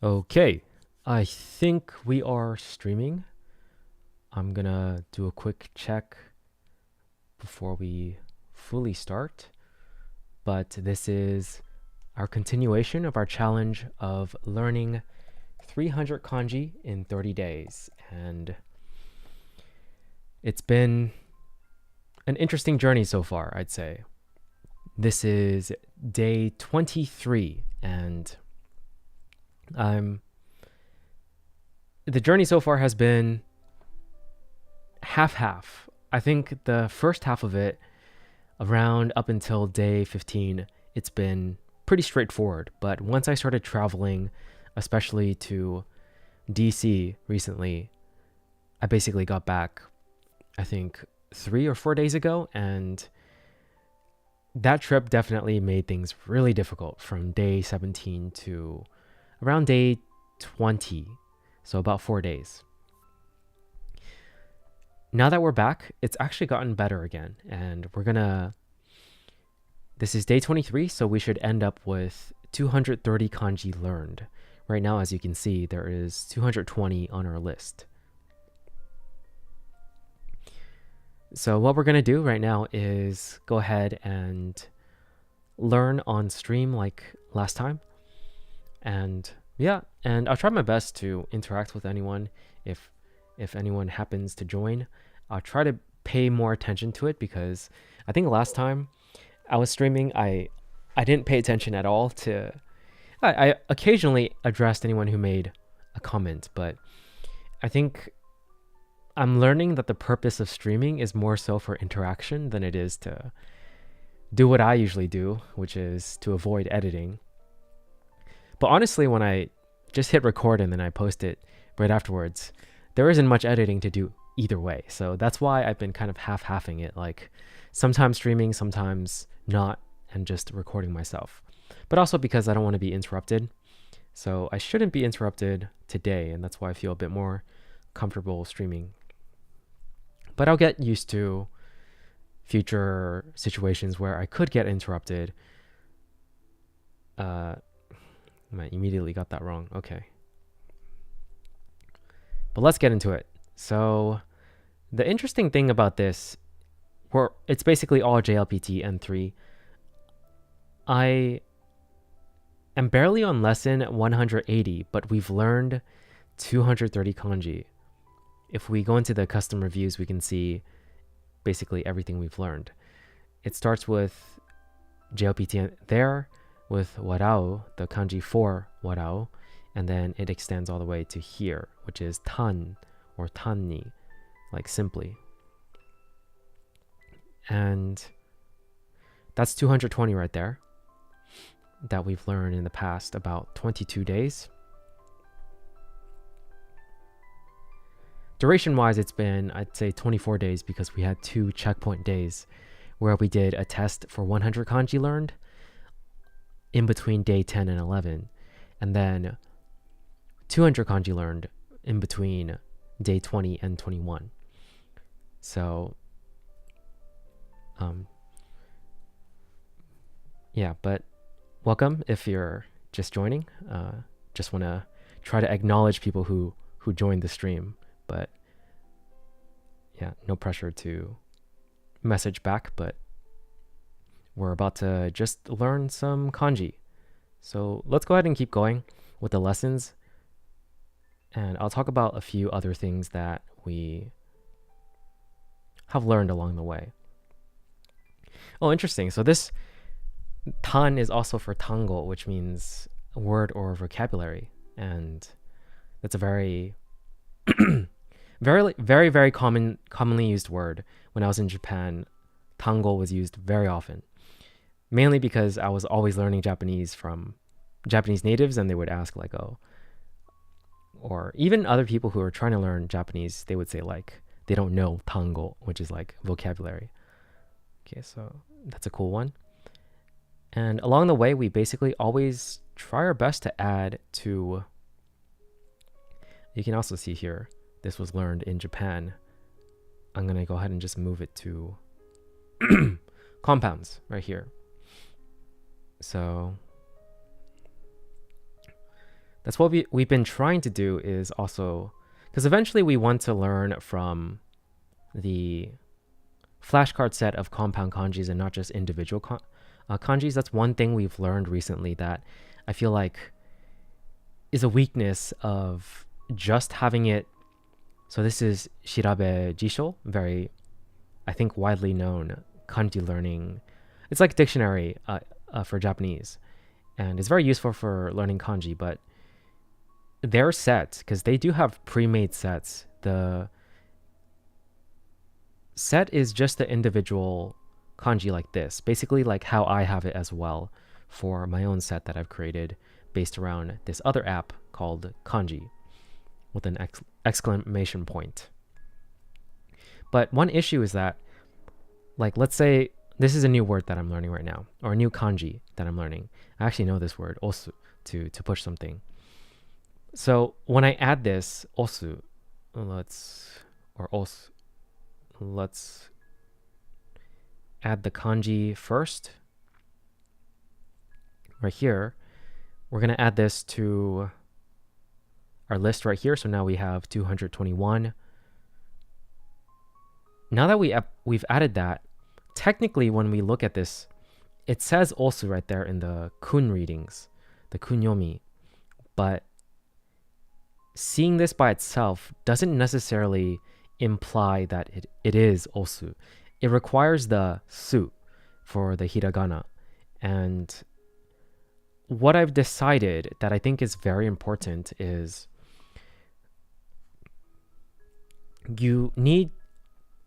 Okay, I think we are streaming. I'm gonna do a quick check before we fully start. But this is our continuation of our challenge of learning 300 kanji in 30 days. And it's been an interesting journey so far, I'd say. This is day 23, and I'm the journey so far has been half half. I think the first half of it, around up until day 15, it's been pretty straightforward. But once I started traveling, especially to DC recently, I basically got back, I think, 3 or 4 days ago. And that trip definitely made things really difficult from day 17 to around day 20. So about 4 days. Now that we're back, it's actually gotten better again. And this is day 23, so we should end up with 230 kanji learned. Right now, as you can see, there is 220 on our list. So what we're going to do right now is go ahead and learn on stream like last time. And yeah, and I'll try my best to interact with anyone if anyone happens to join. I'll try to pay more attention to it because I think last time I was streaming, I didn't pay attention at all to. I occasionally addressed anyone who made a comment, but I think I'm learning that the purpose of streaming is more so for interaction than it is to do what I usually do, which is to avoid editing. But honestly, when I just hit record and then I post it right afterwards, there isn't much editing to do either way. So that's why I've been kind of half-halving it, like sometimes streaming, sometimes not, and just recording myself. But also because I don't want to be interrupted. So I shouldn't be interrupted today, and that's why I feel a bit more comfortable streaming. But I'll get used to future situations where I could get interrupted. I immediately got that wrong. Okay. But let's get into it. So the interesting thing about this, it's basically all JLPT N3. I am barely on lesson 180, but we've learned 230 kanji. If we go into the custom reviews, we can see basically everything we've learned. It starts with JLPT there with warao, the kanji for warao, and then it extends all the way to here, which is tan or tanni, like simply. And that's 220 right there that we've learned in the past about 22 days. Duration-wise, it's been, I'd say, 24 days because we had 2 checkpoint days where we did a test for 100 kanji learned in between day 10 and 11, and then 200 kanji learned in between day 20 and 21. So, yeah, but welcome if you're just joining. Just want to try to acknowledge people who joined the stream, but yeah, no pressure to message back, but we're about to just learn some kanji. So let's go ahead and keep going with the lessons. And I'll talk about a few other things that we have learned along the way. Oh, interesting. So this tan is also for tango, which means word or vocabulary. And that's a very, very commonly used word. When I was in Japan, tango was used very often. Mainly because I was always learning Japanese from Japanese natives, and they would ask like, oh, or even other people who are trying to learn Japanese, they would say like, they don't know tango, which is like vocabulary. Okay, so that's a cool one. And along the way, we basically always try our best to add to, you can also see here, this was learned in Japan. I'm going to go ahead and just move it to compounds right here. So That's what we've been trying to do, is also because eventually we want to learn from the flashcard set of compound kanjis and not just individual kanjis. That's one thing we've learned recently that I feel like is a weakness of just having it. So this is Shirabe Jisho, very, I think, widely known kanji learning. It's like dictionary for Japanese, and it's very useful for learning kanji. But their sets, because they do have pre-made sets, the set is just the individual kanji like this, basically like how I have it as well for my own set that I've created based around this other app called Kanji with an exclamation point. But one issue is that, like, let's say this is a new word that I'm learning right now, or a new kanji that I'm learning. I actually know this word, osu, to push something. So when I add this osu, let's add the kanji first. Right here, we're going to add this to our list right here. So now we have 221. Now that we've added that, technically when we look at this, it says osu right there in the kun readings, the kunyomi. But seeing this by itself doesn't necessarily imply that it is osu. It requires the su for the hiragana. And what I've decided that I think is very important is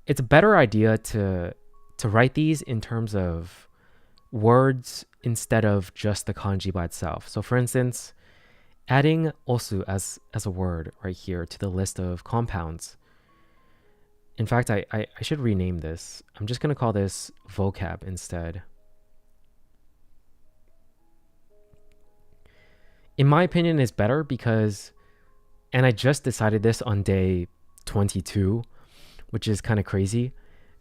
it's a better idea to write these in terms of words instead of just the kanji by itself. So for instance, adding osu as a word right here to the list of compounds. In fact, I should rename this. I'm just going to call this vocab instead. In my opinion, is better because, and I just decided this on day 22, which is kind of crazy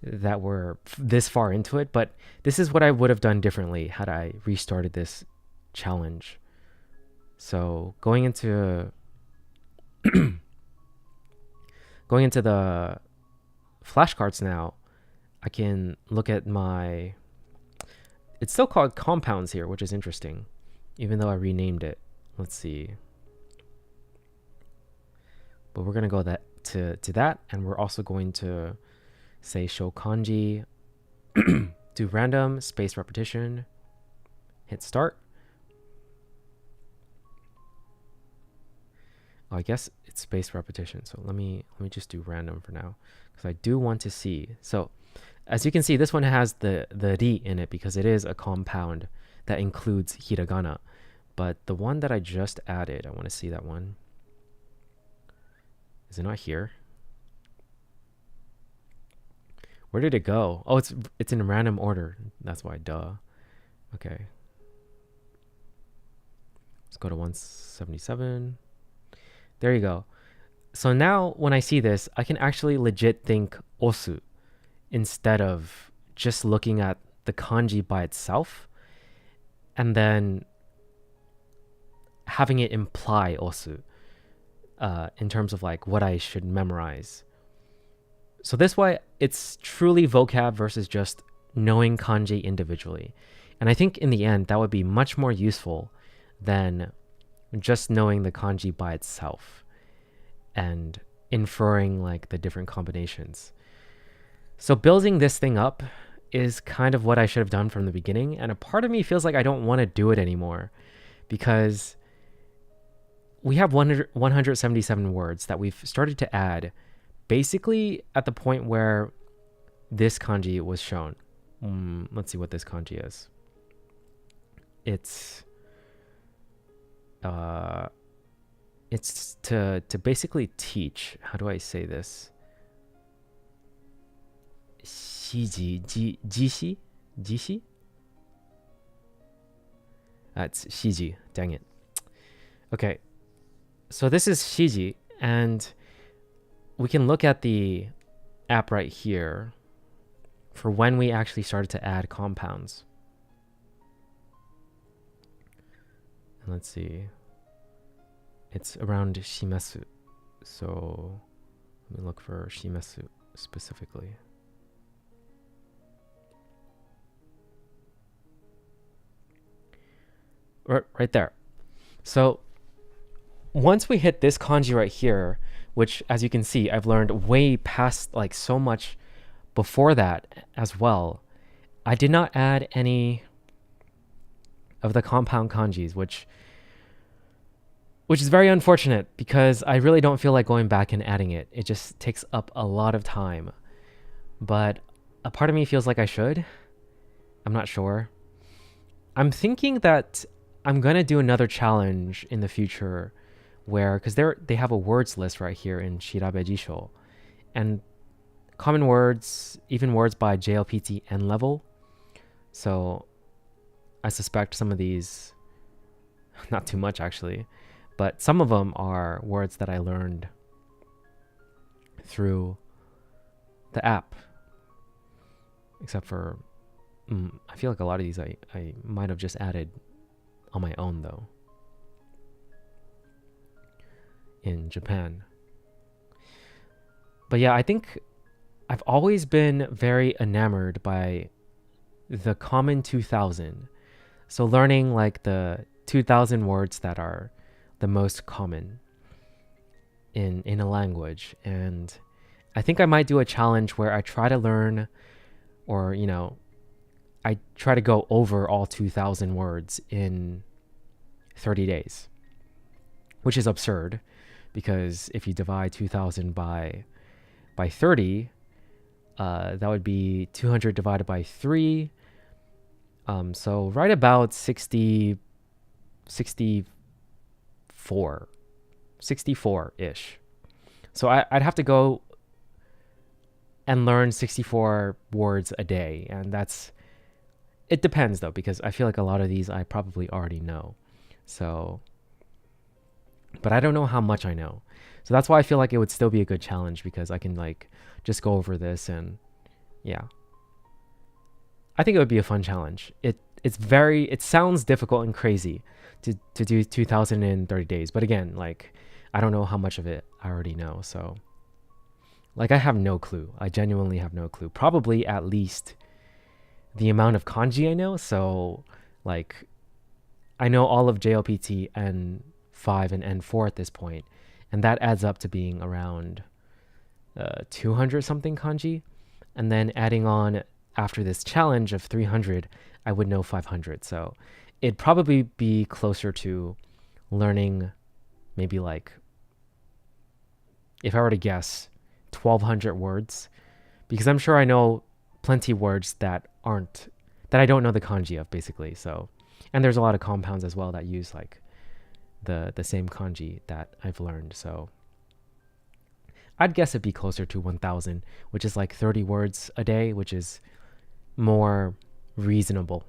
that we're this far into it, but this is what I would have done differently had I restarted this challenge. So going into the flashcards now, I can look at it's still called compounds here, which is interesting, even though I renamed it. Let's see. But we're going to go to that, and we're also going to say show kanji, do random, space repetition, hit start. Oh, I guess it's space repetition. So let me just do random for now, because I do want to see. So as you can see, this one has the ri in it because it is a compound that includes hiragana. But the one that I just added, I want to see that one. Is it not here? Where did it go? Oh, it's in random order. That's why, duh. Okay. Let's go to 177. There you go. So now when I see this, I can actually legit think osu instead of just looking at the kanji by itself and then having it imply osu in terms of like what I should memorize. So this way, it's truly vocab versus just knowing kanji individually. And I think in the end, that would be much more useful than just knowing the kanji by itself and inferring like the different combinations. So building this thing up is kind of what I should have done from the beginning. And a part of me feels like I don't want to do it anymore because we have 177 words that we've started to add basically at the point where this kanji was shown. Let's see what this kanji is. It's to basically teach. How do I say this? Jishi? That's shiji. Dang it. Okay. So this is shiji, and we can look at the app right here for when we actually started to add compounds. And let's see. It's around shimasu. So let me look for shimasu specifically. Right there. So once we hit this kanji right here, which as you can see, I've learned way past like so much before that as well. I did not add any of the compound kanjis, which is very unfortunate because I really don't feel like going back and adding it. It just takes up a lot of time. But a part of me feels like I should. I'm not sure. I'm thinking that I'm gonna do another challenge in the future where, because they have a words list right here in Shirabe Jisho, and common words, even words by JLPT N level. So I suspect some of these, not too much actually, but some of them are words that I learned through the app. Except for, I feel like a lot of these I might have just added on my own though. In Japan. But yeah, I think I've always been very enamored by the common 2000. So learning like the 2000 words that are the most common in a language. And I think I might do a challenge where I try to learn, or I try to go over all 2000 words in 30 days, which is absurd because if you divide 2000 by 30, that would be 200 divided by 3. So right about 64-ish. So I'd have to go and learn 64 words a day. And it depends though, because I feel like a lot of these I probably already know. So, but I don't know how much I know. So that's why I feel like it would still be a good challenge, because I can like just go over this and yeah. I think it would be a fun challenge. It sounds difficult and crazy to do 2000 in 30 days. But again, like I don't know how much of it I already know. So like I have no clue. I genuinely have no clue. Probably at least the amount of kanji I know. So like I know all of JLPT N5 and N4 at this point, and that adds up to being around 200 something kanji. And then adding on after this challenge of 300, I would know 500. So it'd probably be closer to learning maybe like, if I were to guess, 1200 words, because I'm sure I know plenty of words that I don't know the kanji of basically. So, and there's a lot of compounds as well that use like the same kanji that I've learned. So I'd guess it'd be closer to 1000, which is like 30 words a day, which is more reasonable.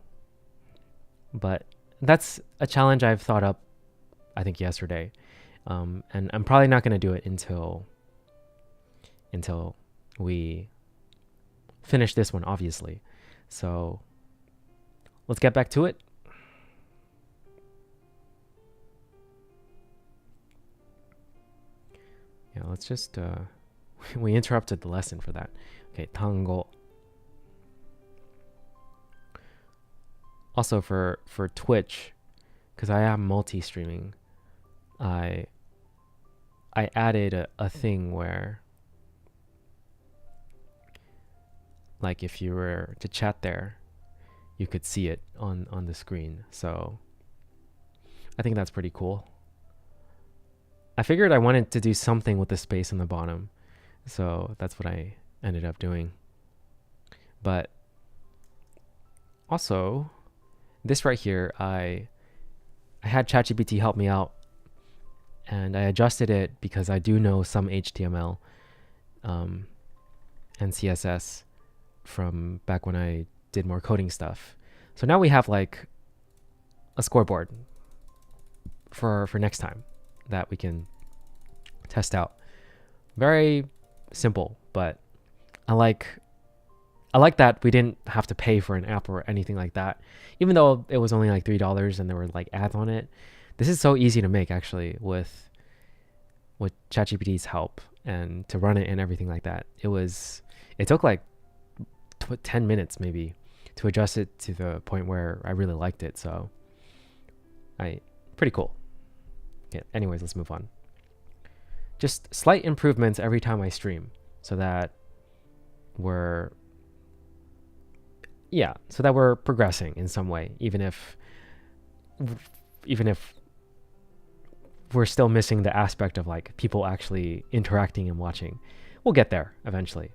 But that's a challenge I've thought up, I think yesterday. And I'm probably not going to do it until we finish this one, obviously. So let's get back to it. Yeah, let's just we interrupted the lesson for that. Okay, tango. Also for Twitch, because I am multi-streaming, I added a thing where like if you were to chat there, you could see it on the screen. So I think that's pretty cool. I figured I wanted to do something with the space on the bottom, so that's what I ended up doing. But also, this right here, I had ChatGPT help me out, and I adjusted it because I do know some HTML and CSS from back when I did more coding stuff. So now we have like a scoreboard for next time that we can test out. Very simple, but I like that we didn't have to pay for an app or anything like that. Even though it was only like $3 and there were like ads on it. This is so easy to make actually with with ChatGPT's help and to run it and everything like that. It took like 10 minutes maybe to adjust it to the point where I really liked it. So pretty cool. Yeah, anyways, let's move on. Just slight improvements every time I stream so that we're progressing in some way, even if we're still missing the aspect of like people actually interacting and watching. We'll get there eventually.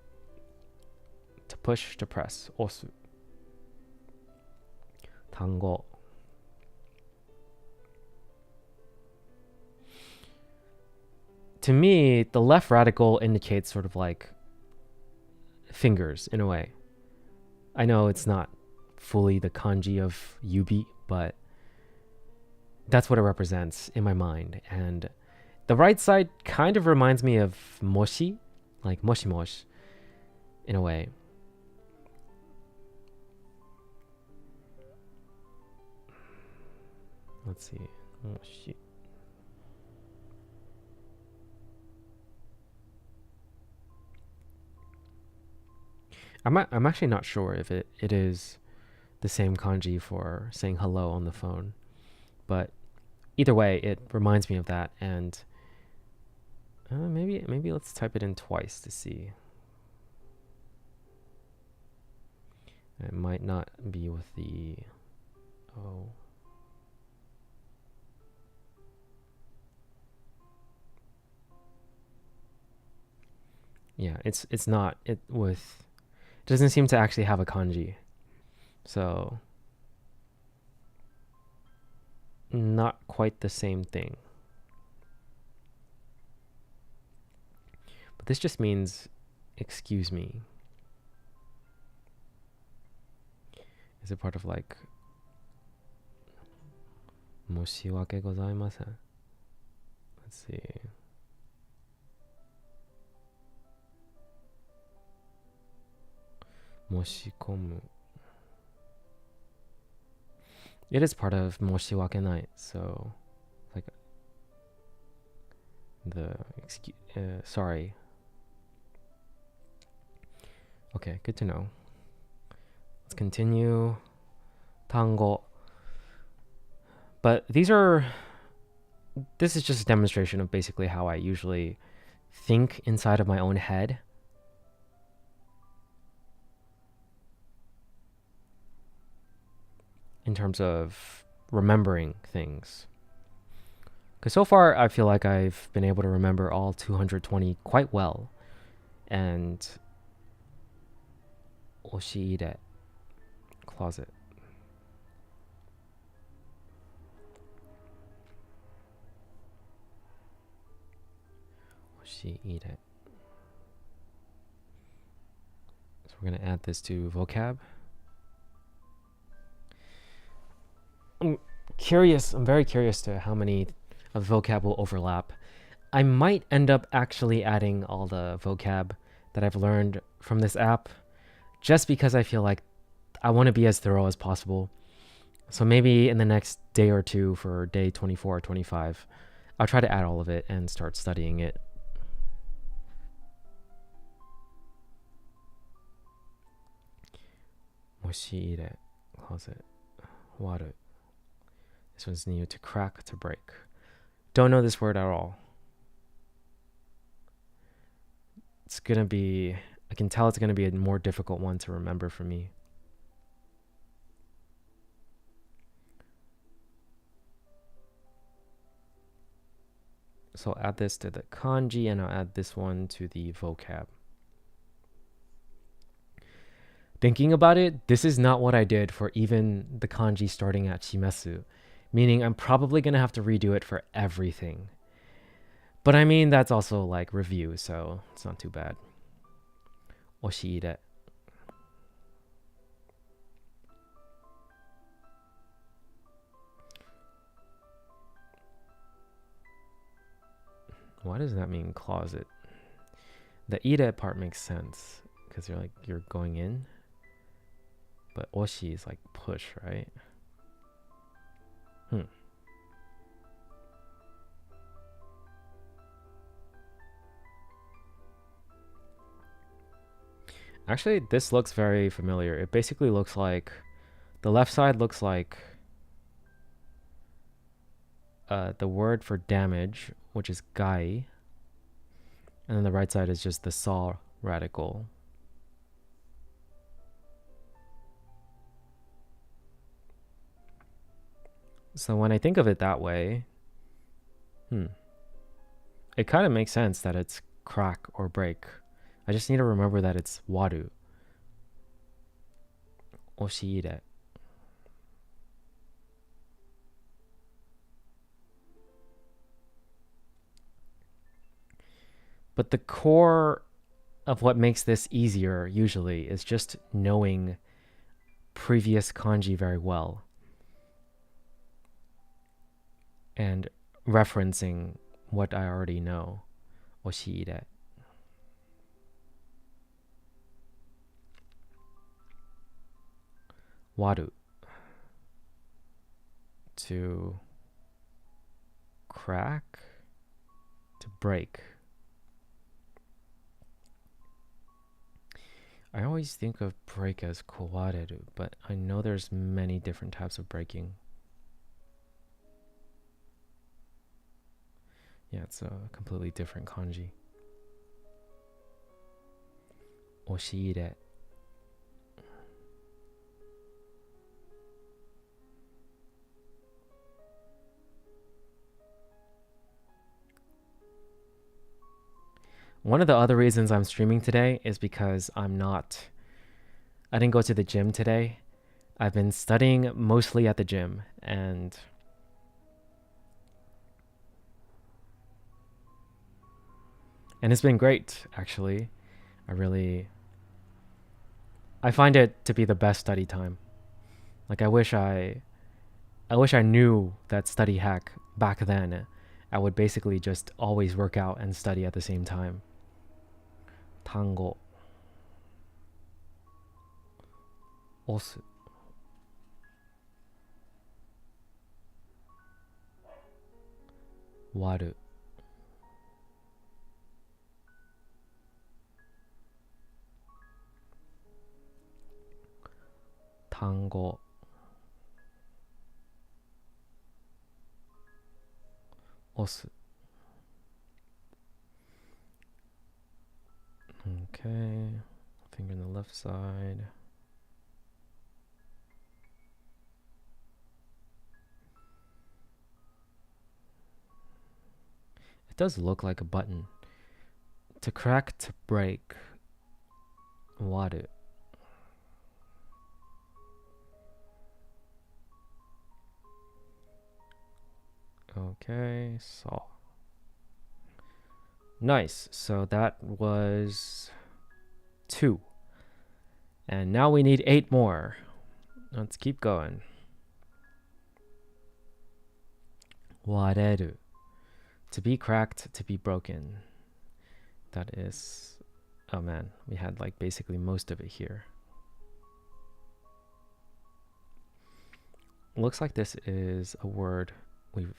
To push, to press. Osu. Tango. To me, the left radical indicates sort of like fingers in a way. I know it's not fully the kanji of yubi, but that's what it represents in my mind. And the right side kind of reminds me of moshi, like moshi mosh, in a way. Let's see. Moshi. I'm actually not sure if it is the same kanji for saying hello on the phone, but either way, it reminds me of that. And maybe let's type it in twice to see. It might not be with the O. Yeah, it's not it with. Doesn't seem to actually have a kanji. So, not quite the same thing. But this just means, excuse me. Is it part of like, 申し訳ございません? Let's see. Moshikomu. It is part of moshiwakenai, so like sorry. Okay, good to know. Let's continue. Tango. But this is just a demonstration of basically how I usually think inside of my own head. In terms of remembering things. Because so far, I feel like I've been able to remember all 220 quite well. And oshiire, closet. Oshiire. So we're going to add this to vocab. I'm very curious to how many of vocab will overlap. I might end up actually adding all the vocab that I've learned from this app just because I feel like I want to be as thorough as possible. So maybe in the next day or two for day 24 or 25, I'll try to add all of it and start studying it. Moshiire, closet, waru. This one's new, to crack, to break. Don't know this word at all. It's gonna be, I can tell it's gonna be a more difficult one to remember for me. So I'll add this to the kanji and I'll add this one to the vocab. Thinking about it, this is not what I did for even the kanji starting at shimesu. Meaning I'm probably going to have to redo it for everything. But I mean, that's also like review, so it's not too bad. Oshiire. Why does that mean closet? The ire part makes sense because you're going in. But oshi is like push, right? Actually, this looks very familiar. It basically looks like the left side looks like the word for damage, which is gai, and then the right side is just the saw radical. So when I think of it that way, it kind of makes sense that it's crack or break. I just need to remember that it's waru. Oshiire. But the core of what makes this easier usually is just knowing previous kanji very well and referencing what I already know. Oshiire. Waru. To crack. To break. I always think of break as kawareru, but I know there's many different types of breaking. Yeah, it's a completely different kanji. Oshiire. One of the other reasons I'm streaming today is because I didn't go to the gym today. I've been studying mostly at the gym, and it's been great, actually. I find it to be the best study time. Like I wish I knew that study hack back then. I would basically just always work out and study at the same time. Tango. Osu. Waru. Tango. Osu. Okay. Finger on the left side. It does look like a button. To crack, to break. Waru. Okay, so nice. So that was 2. And now we need 8 more. Let's keep going. Wareru. To be cracked, to be broken. That is... Oh man, we had like basically most of it here. Looks like this is a word we've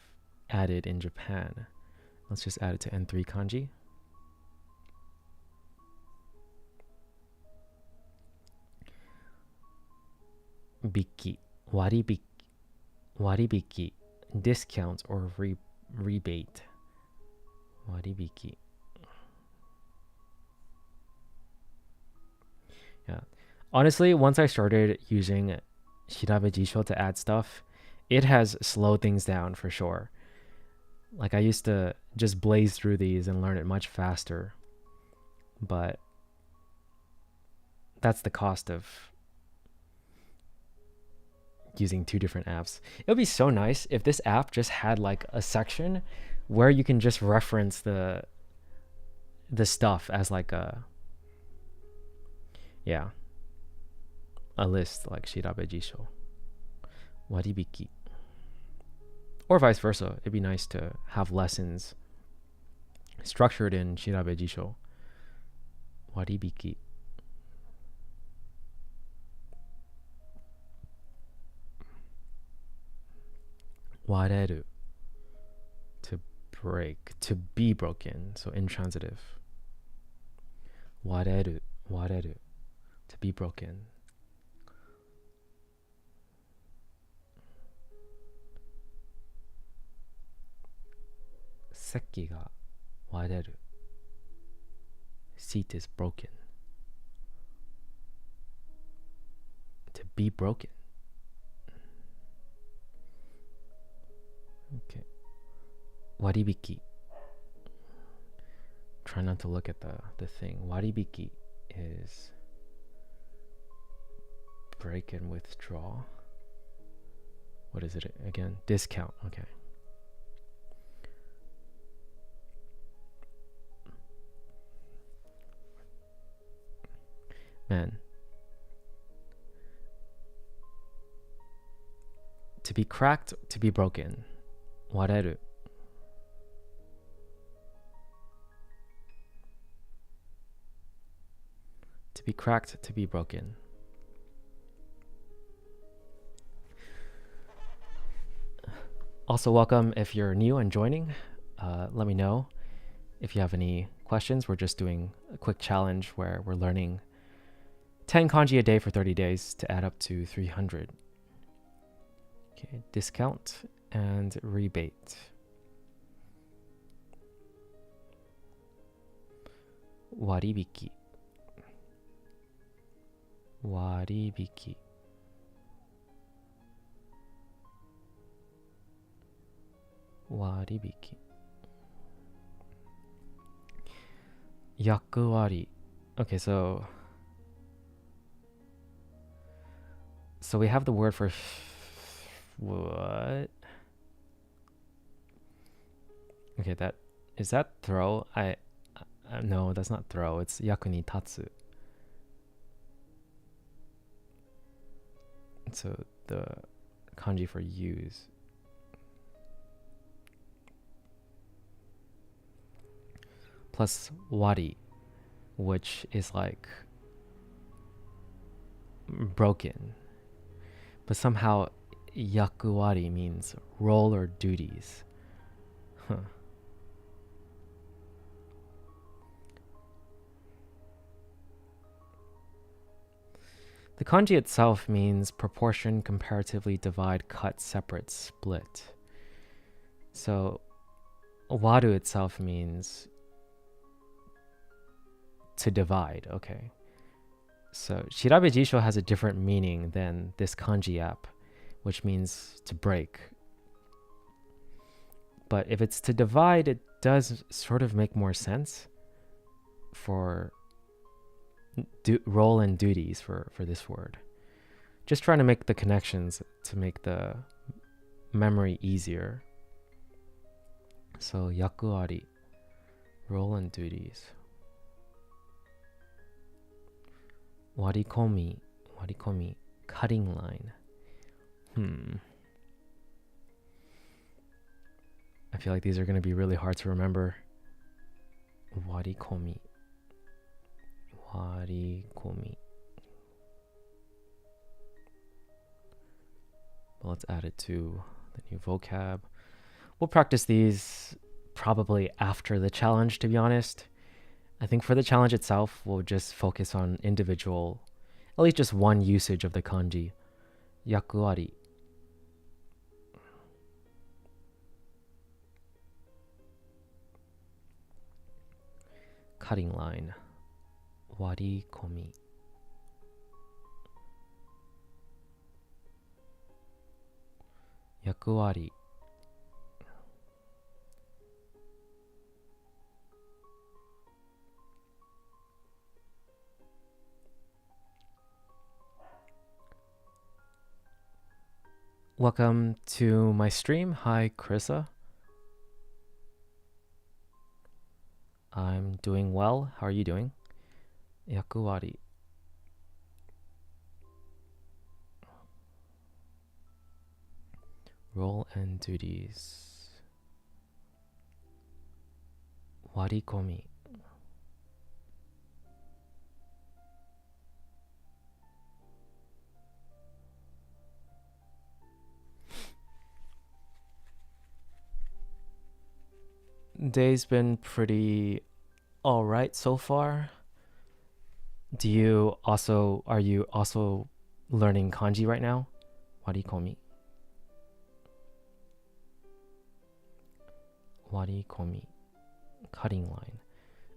added in Japan. Let's just add it to N3 kanji. Biki. Waribiki. Waribiki. Discount or rebate. Waribiki. Yeah. Honestly, once I started using Shirabe Jisho to add stuff, it has slowed things down for sure. Like I used to just blaze through these and learn it much faster. But that's the cost of using 2 different apps. It would be so nice if this app just had like a section where you can just reference the stuff as like a list, like Shirabe Jisho. Waribiki. Or vice versa. It'd be nice to have lessons structured in Shirabe Jisho. Waribiki. Wareru. To break. To be broken. So intransitive. Wareru. Wareru. To be broken. Seki ga wareru. Seat is broken. To be broken. Okay. Waribiki. Try not to look at the thing. Waribiki is break and withdraw. What is it again? Discount. Okay. Man. To be cracked, to be broken. Wareru. To be cracked, to be broken. Also, welcome if you're new and joining. Let me know if you have any questions. We're just doing a quick challenge where we're learning 10 kanji a day for 30 days to add up to 300. Okay, discount and rebate. Waribiki. Waribiki. Waribiki. Yakuwari. Okay, so we have the word for what? Okay, is that throw? No, that's not throw. It's yaku ni tatsu. So the kanji for use. Plus wari, which is like broken. But somehow yakuwari means role or duties. Huh. The kanji itself means proportion, comparatively, divide, cut, separate, split. So waru itself means to divide. Okay. So Shirabe Jisho has a different meaning than this kanji app, which means to break. But if it's to divide, it does sort of make more sense for role and duties for this word. Just trying to make the connections to make the memory easier. So yakuari, role and duties. Warikomi, cutting line. I feel like these are going to be really hard to remember. Warikomi. Well, let's add it to the new vocab. We'll practice these probably after the challenge, to be honest. I think for the challenge itself, we'll just focus on individual, at least just one usage of the kanji. Yakuari. Cutting line. Warikomi. Yakuari. Welcome to my stream. Hi, Krissa. I'm doing well. How are you doing? Yakuwari. Role and duties. Warikomi. Day's been pretty alright so far. are you also learning kanji right now? Warikomi. Warikomi. Cutting line.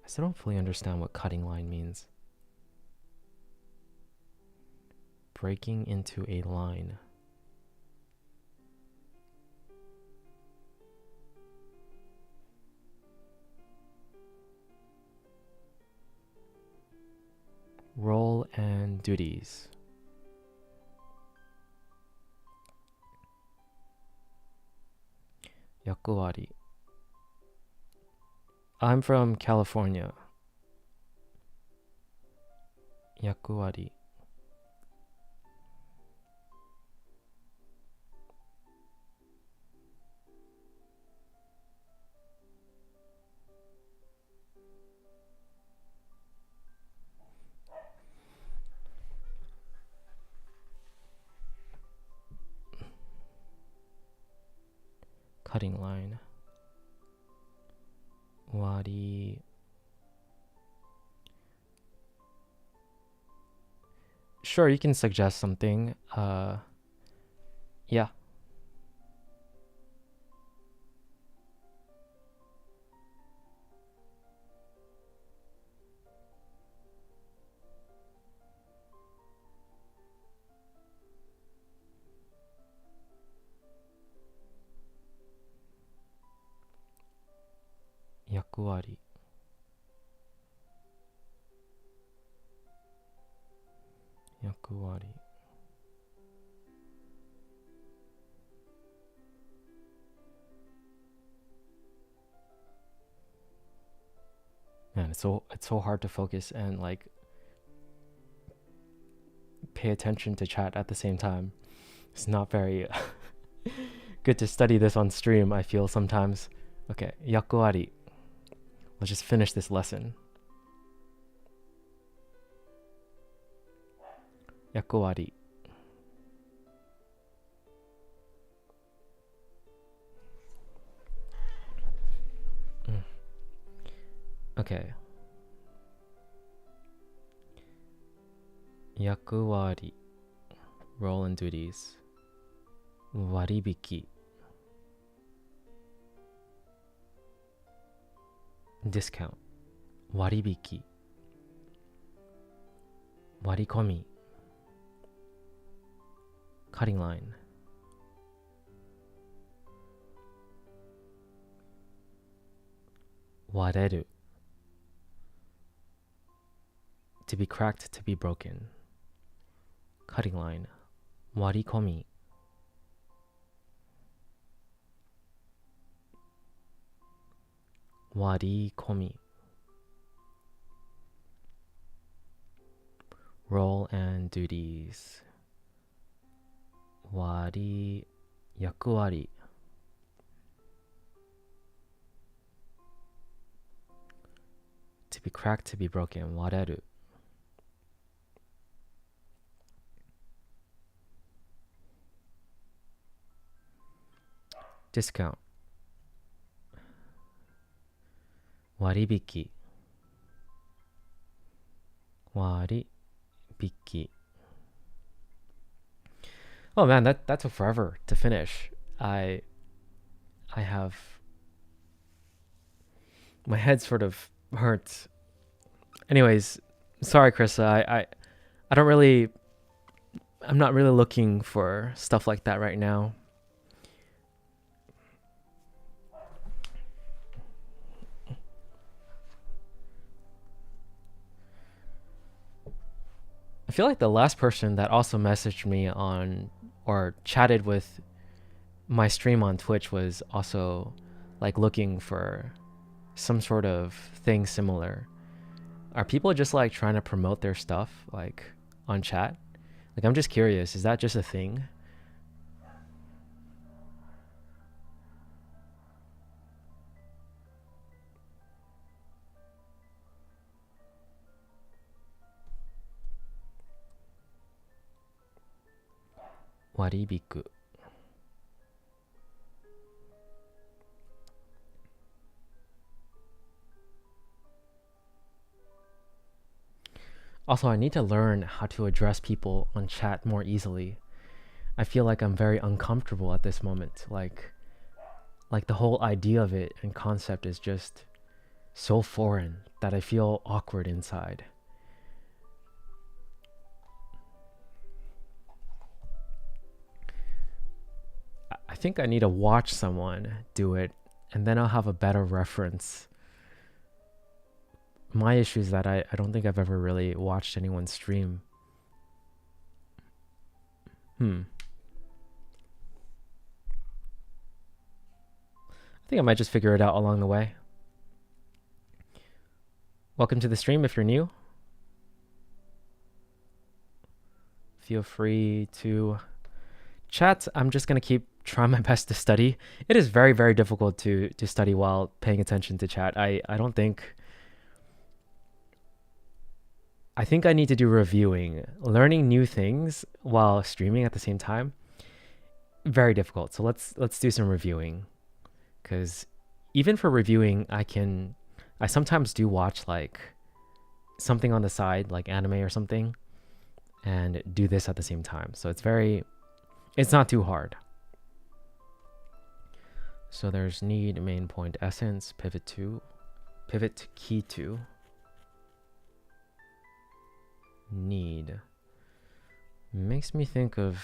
I still don't fully understand what cutting line means. Breaking into a line. Role and duties. Yakuwari. I'm from California. Yakuwari. Cutting line. Wari. Sure, you can suggest something. Yeah. Yakuwari. Yakuwari. Man, it's so hard to focus and like pay attention to chat at the same time. It's not very good to study this on stream, I feel sometimes. Okay, yakuwari. Let's just finish this lesson. Yakuwari. Okay. Yakuwari. Role and duties. Waribiki. Discount. Waribiki. Warikomi. Cutting line. Wareru. To be cracked, to be broken. Cutting line. Warikomi. Warikomi. Role and duties. Wari. Yakuwari. To be cracked, to be broken. Wareru. Discount. Waribiki. Waribiki. Oh man, that took forever to finish. I have my head sort of hurts. Anyways, sorry Krista. I don't really I'm not really looking for stuff like that right now. I feel like the last person that also messaged me on or chatted with my stream on Twitch was also like looking for some sort of thing similar. Are people just like trying to promote their stuff like on chat? Like I'm just curious, is that just a thing? Waribiku. Also, I need to learn how to address people on chat more easily. I feel like I'm very uncomfortable at this moment. Like the whole idea of it and concept is just so foreign that I feel awkward inside. I think I need to watch someone do it, and then I'll have a better reference. My issue is that I don't think I've ever really watched anyone stream. I think I might just figure it out along the way. Welcome to the stream if you're new. Feel free to chat. I'm just going to keep trying my best to study. It is very, very difficult to study while paying attention to chat. I think I need to do reviewing. Learning new things while streaming at the same time, very difficult. So let's do some reviewing. Because even for reviewing, I sometimes do watch like something on the side, like anime or something, and do this at the same time. So it's not too hard. So there's need, main point, essence, pivot to, key to, need. Makes me think of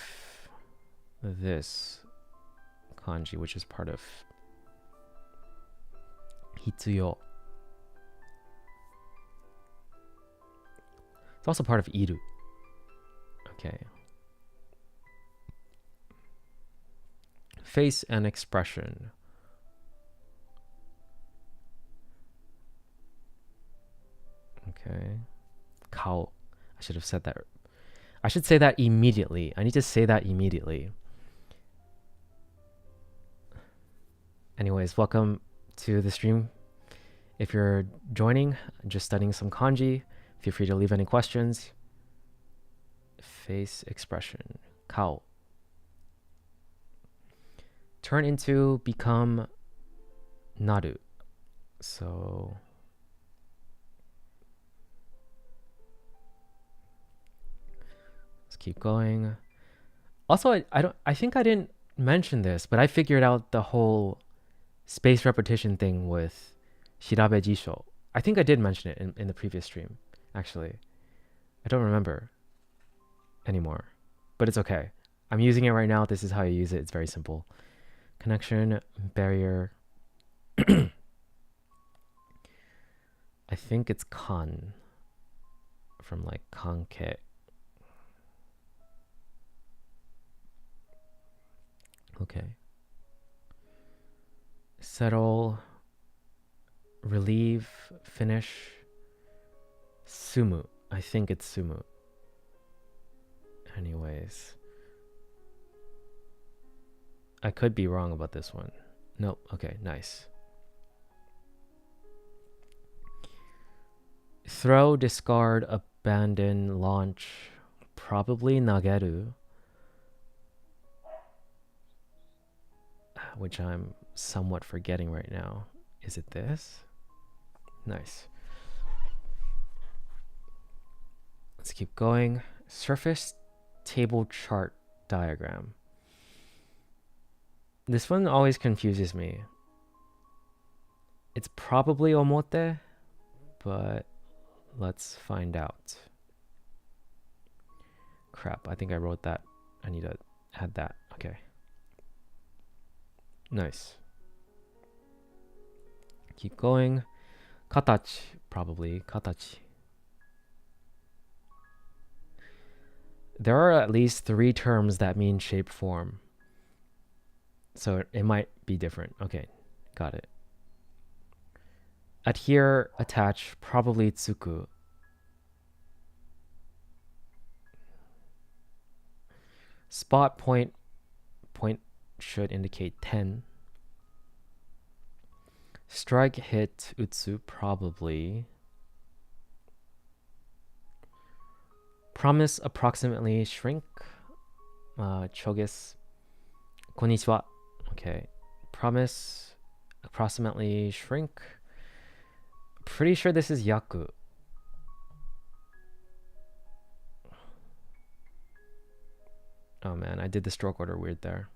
this kanji, which is part of hitsuyo. It's also part of iru. Okay. Face and expression. Okay. Kao. I should have said that. I should say that immediately. I need to say that immediately. Anyways, welcome to the stream. If you're joining, just studying some kanji, feel free to leave any questions. Face expression. Kao. Turn into, become, naru. So let's keep going. Also, I think I didn't mention this, but I figured out the whole space repetition thing with shirabe jisho. I think I did mention it in the previous stream, actually. I don't remember anymore, but it's okay. I'm using it right now. This is how you use it. It's very simple. Connection, barrier. I think it's kan from like kanke. Okay. Settle, relieve, finish, sumu. I think it's sumu. Anyways. I could be wrong about this one. Nope. Okay, nice. Throw, discard, abandon, launch. Probably nageru. Which I'm somewhat forgetting right now. Is it this? Nice. Let's keep going. Surface table chart diagram. This one always confuses me. It's probably omote, but let's find out. Crap, I think I wrote that. I need to add that. Okay. Nice. Keep going. Katachi, probably. Katachi. There are at least 3 terms that mean shape, form. So it might be different. Okay, got it. Adhere, attach, probably tsuku. Spot, point should indicate 10. Strike, hit, utsu, probably. Promise, approximately, shrink. Chogus, konnichiwa. Okay. Promise, approximately, shrink. Pretty sure this is yaku. Oh man, I did the stroke order weird there.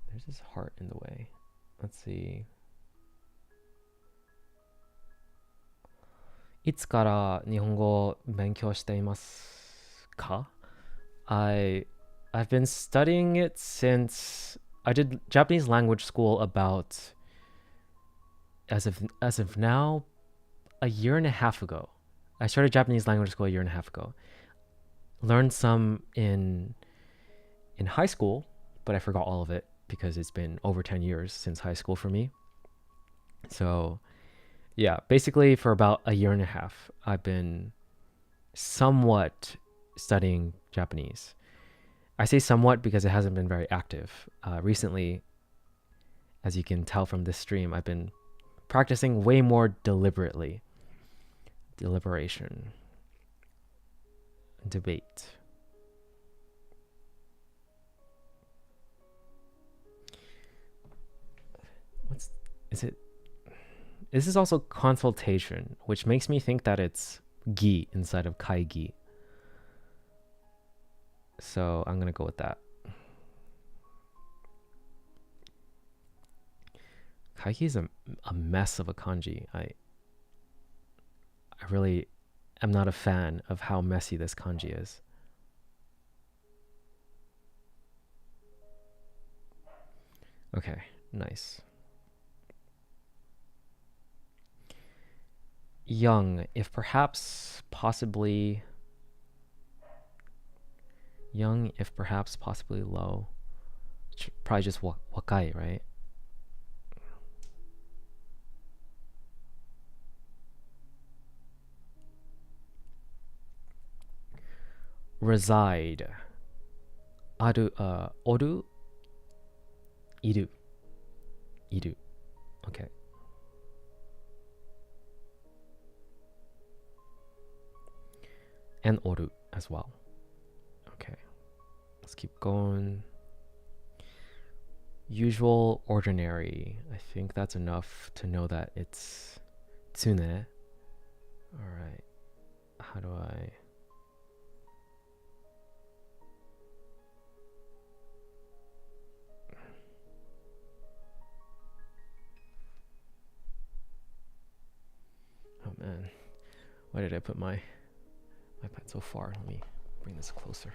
There's this heart in the way. Let's see. いつから日本語を勉強していますか? I've been studying it since I did Japanese language school about as of now a year and a half ago. I started Japanese language school a year and a half ago. Learned some in high school, but I forgot all of it because it's been over 10 years since high school for me. So, yeah, basically for about a year and a half, I've been somewhat studying Japanese. I say somewhat because it hasn't been very active. Recently, as you can tell from this stream, I've been practicing way more deliberately. Deliberation. Debate. Is it? This is also consultation, which makes me think that it's gi inside of kaigi. So I'm gonna go with that. Kaigi is a mess of a kanji. I really am not a fan of how messy this kanji is. Okay, nice. Young, if perhaps possibly young, if perhaps possibly low. Probably just wakai, right? Reside. Aru, oru, iru. Iru. Okay. And oru as well. Okay. Let's keep going. Usual, ordinary. I think that's enough to know that it's tsune. Alright. How do I... Oh man. Why did I put my iPad so far? Let me bring this closer.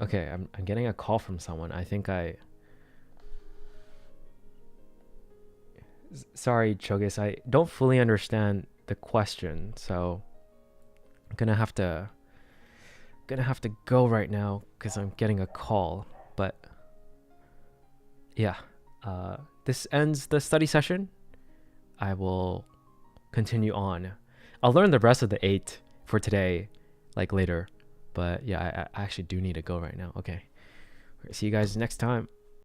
Okay, I'm getting a call from someone. I think sorry, Chogis, I don't fully understand the question, so I'm gonna have to go right now because I'm getting a call. But yeah, this ends the study session. I will continue on. I'll learn the rest of the 8 for today, like later. But yeah, I actually do need to go right now. Okay, see you guys next time.